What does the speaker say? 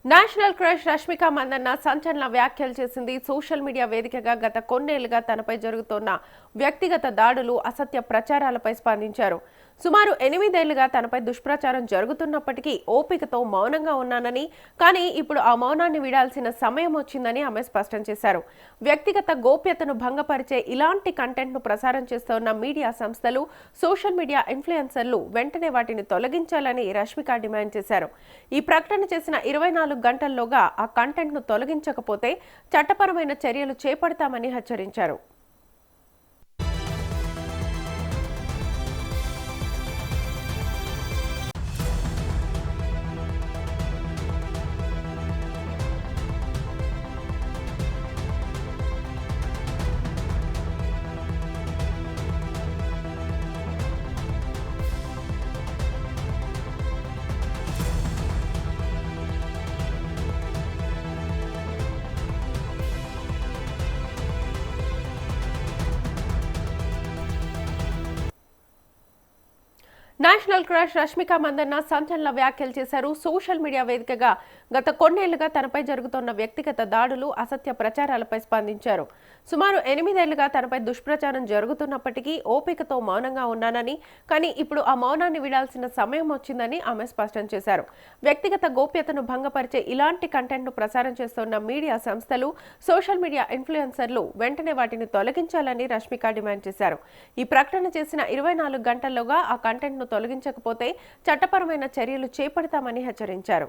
National crush Rashmika Mandanna సంచలన వ్యాఖ్యలు చేసింది. సోషల్ మీడియా వేదికగా గత కొన్నేళ్లుగా తనపై జరుగుతున్న వ్యక్తిగత దాడులు, అసత్య ప్రచారాలపై స్పందించారు. సుమారు 8 ఏళ్లుగా తనపై దుష్ప్రచారం జరుగుతున్నప్పటికీ ఓపికతో మౌనంగా ఉన్నానని, కానీ ఇప్పుడు ఆ మౌనాన్ని వీడాల్సిన సమయం వచ్చిందని ఆమె స్పష్టం చేశారు. వ్యక్తిగత గోప్యతను భంగపరిచే ఇలాంటి కంటెంట్ను ప్రసారం చేస్తున్న మీడియా సంస్థలు, సోషల్ మీడియా ఇన్ఫ్లుయెన్సర్లు వెంటనే వాటిని తొలగించాలని రష్మిక డిమాండ్ చేశారు. ఈ ప్రకటన చేసిన 24 గంటల్లోగా ఆ కంటెంట్ను తొలగించకపోతే చట్టపరమైన చర్యలు చేపడతామని హెచ్చరించారు. నేషనల్ క్రష్ రష్మిక మందన్న సంచలన వ్యాఖ్యలు చేశారు. సోషల్ మీడియా వేదికగా గత కొన్నేళ్లుగా తనపై జరుగుతున్న వ్యక్తిగత దాడులు, అసత్య ప్రచారాలపై స్పందించారు. సుమారు 8 ఏళ్లుగా తనపై దుష్ప్రచారం జరుగుతున్నప్పటికీ ఓపికతో మౌనంగా ఉన్నానని, కానీ ఇప్పుడు ఆ మౌనాన్ని వీడాల్సిన సమయం వచ్చిందని ఆమె స్పష్టం చేశారు. వ్యక్తిగత గోప్యతను భంగపరిచే ఇలాంటి కంటెంట్ను ప్రసారం చేస్తున్న మీడియా సంస్థలు, సోషల్ మీడియా ఇన్ఫ్లుయెన్సర్లు వెంటనే వాటిని తొలగించాలని రష్మిక డిమాండ్ చేశారు. ఈ ప్రకటన చేసిన 24 గంటల్లోగా ఆ కంటెంట్ను తొలగించకపోతే చట్టపరమైన చర్యలు చేపడతామని హెచ్చరించారు.